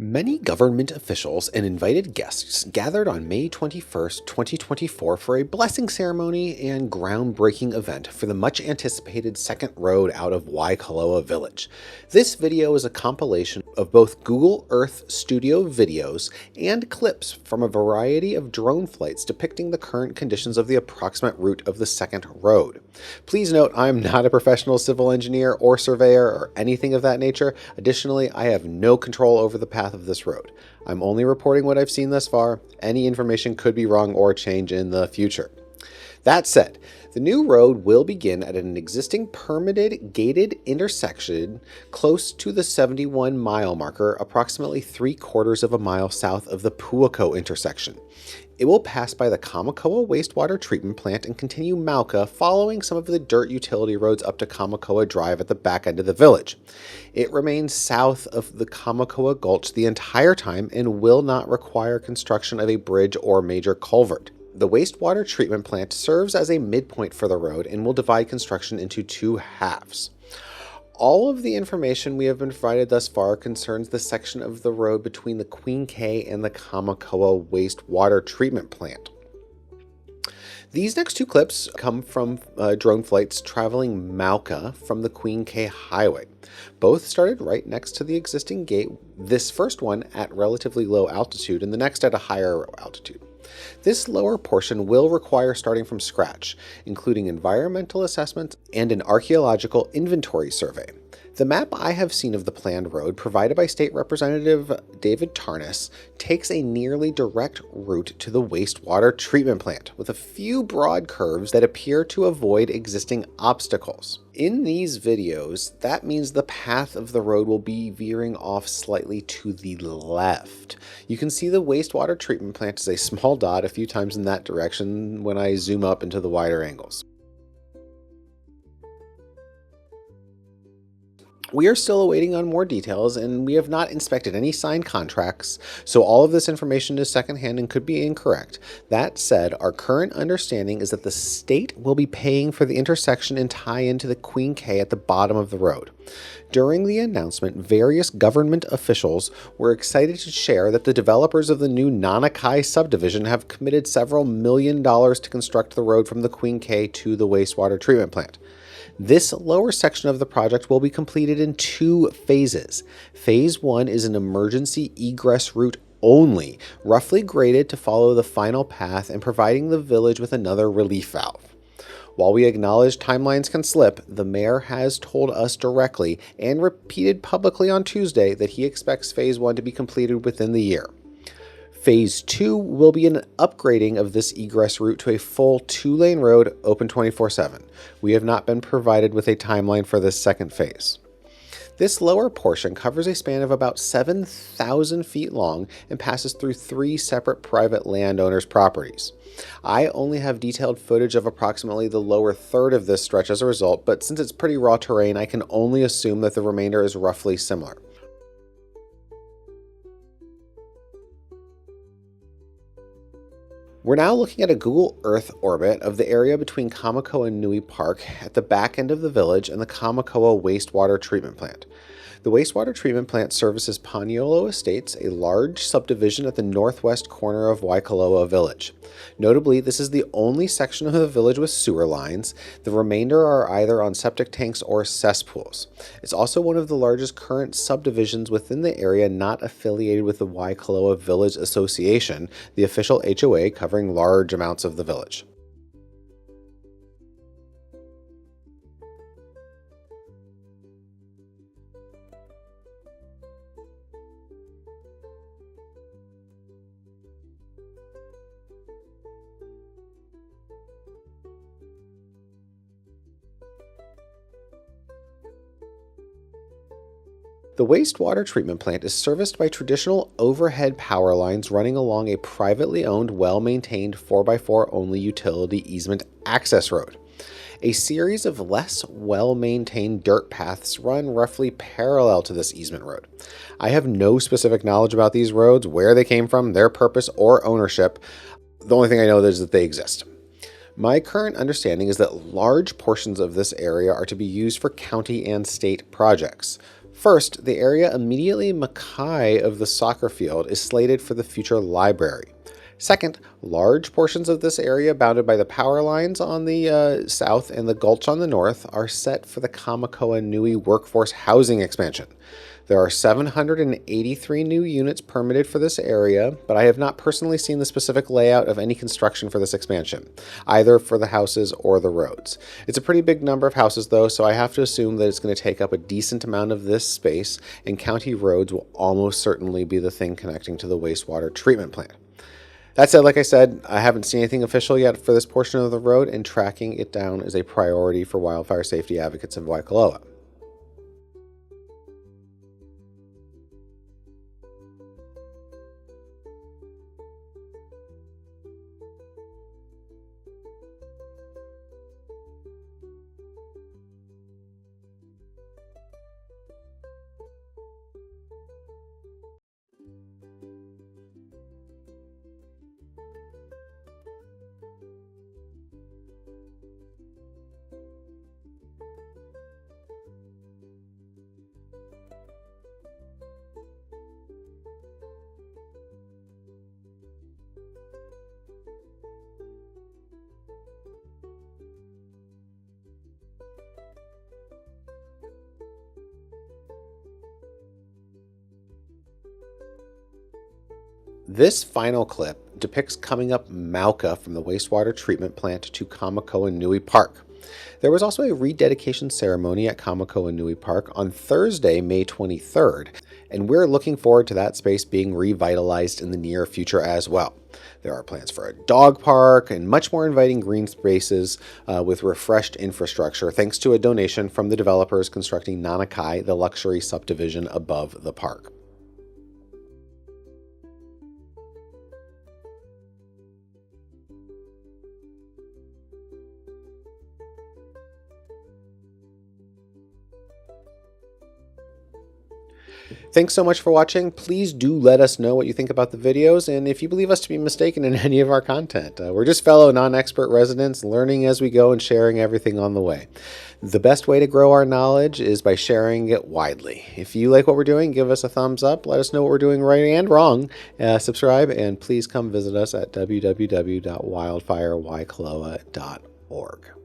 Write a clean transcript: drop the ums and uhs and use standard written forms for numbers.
Many government officials and invited guests gathered on May 21st, 2024 for a blessing ceremony and groundbreaking event for the much anticipated second road out of Waikoloa Village. This video is a compilation of both Google Earth Studio videos and clips from a variety of drone flights depicting the current conditions of the approximate route of the second road. Please note, I'm not a professional civil engineer or surveyor or anything of that nature. Additionally, I have no control over the path of this road. I'm only reporting what I've seen thus far. Any information could be wrong or change in the future. That said, the new road will begin at an existing permitted gated intersection close to the 71-mile marker, approximately 3/4 of a mile south of the Puako intersection. It will pass by the Kamakoa wastewater treatment plant and continue Mauka, following some of the dirt utility roads up to Kamakoa Drive at the back end of the village. It remains south of the Kamakoa Gulch the entire time and will not require construction of a bridge or major culvert. The wastewater treatment plant serves as a midpoint for the road and will divide construction into two halves. All of the information we have been provided thus far concerns the section of the road between the Queen K and the Kamakoa wastewater treatment plant. These next two clips come from drone flights traveling Mauka from the Queen K Highway. Both started right next to the existing gate, this first one at relatively low altitude and the next at a higher altitude. This lower portion will require starting from scratch, including environmental assessment and an archaeological inventory survey. The map I have seen of the planned road, provided by State Representative David Tarnas, takes a nearly direct route to the wastewater treatment plant, with a few broad curves that appear to avoid existing obstacles. In these videos, that means the path of the road will be veering off slightly to the left. You can see the wastewater treatment plant as a small dot a few times in that direction when I zoom up into the wider angles. We are still awaiting on more details, and we have not inspected any signed contracts, so all of this information is secondhand and could be incorrect. That said, our current understanding is that the state will be paying for the intersection and tie into the Queen K at the bottom of the road. During the announcement, various government officials were excited to share that the developers of the new Nanakai subdivision have committed several $1 million to construct the road from the Queen K to the wastewater treatment plant. This lower section of the project will be completed in two phases. Phase 1 is an emergency egress route only, roughly graded to follow the final path and providing the village with another relief valve. While we acknowledge timelines can slip, the mayor has told us directly and repeated publicly on Tuesday that he expects Phase 1 to be completed within the year. Phase 2 will be an upgrading of this egress route to a full 2-lane road open 24/7. We have not been provided with a timeline for this second phase. This lower portion covers a span of about 7,000 feet long and passes through 3 separate private landowners' properties. I only have detailed footage of approximately the lower third of this stretch as a result, but since it's pretty raw terrain, I can only assume that the remainder is roughly similar. We're now looking at a Google Earth orbit of the area between Kamakoa Nui Park at the back end of the village and the Kamakoa wastewater treatment plant. The wastewater treatment plant services Paniolo Estates, a large subdivision at the northwest corner of Waikoloa Village. Notably, this is the only section of the village with sewer lines. The remainder are either on septic tanks or cesspools. It's also one of the largest current subdivisions within the area not affiliated with the Waikoloa Village Association, the official HOA covering large amounts of the village. The wastewater treatment plant is serviced by traditional overhead power lines running along a privately owned, well-maintained 4x4 only utility easement access road. A series of less well-maintained dirt paths run roughly parallel to this easement road. I have no specific knowledge about these roads, where they came from, their purpose, or ownership. The only thing I know is that they exist. My current understanding is that large portions of this area are to be used for county and state projects. First, the area immediately mackay of the soccer field is slated for the future library. Second, large portions of this area bounded by the power lines on the south and the gulch on the north are set for the Kamakōa Nui workforce housing expansion. There are 783 new units permitted for this area, but I have not personally seen the specific layout of any construction for this expansion, either for the houses or the roads. It's a pretty big number of houses though, so I have to assume that it's going to take up a decent amount of this space, and county roads will almost certainly be the thing connecting to the wastewater treatment plant. That said, like I said, I haven't seen anything official yet for this portion of the road, and tracking it down is a priority for wildfire safety advocates of Waikoloa. This final clip depicts coming up Mauka from the wastewater treatment plant to Kamakōa Nui Park. There was also a rededication ceremony at Kamakōa Nui Park on Thursday, May 23rd, and we're looking forward to that space being revitalized in the near future as well. There are plans for a dog park and much more inviting green spaces with refreshed infrastructure, thanks to a donation from the developers constructing Nanakai, the luxury subdivision above the park. Thanks so much for watching. Please do let us know what you think about the videos and if you believe us to be mistaken in any of our content. We're just fellow non-expert residents learning as we go and sharing everything on the way. The best way to grow our knowledge is by sharing it widely. If you like what we're doing, give us a thumbs up. Let us know what we're doing right and wrong. Subscribe, and please come visit us at www.wildfirewaikoloa.org.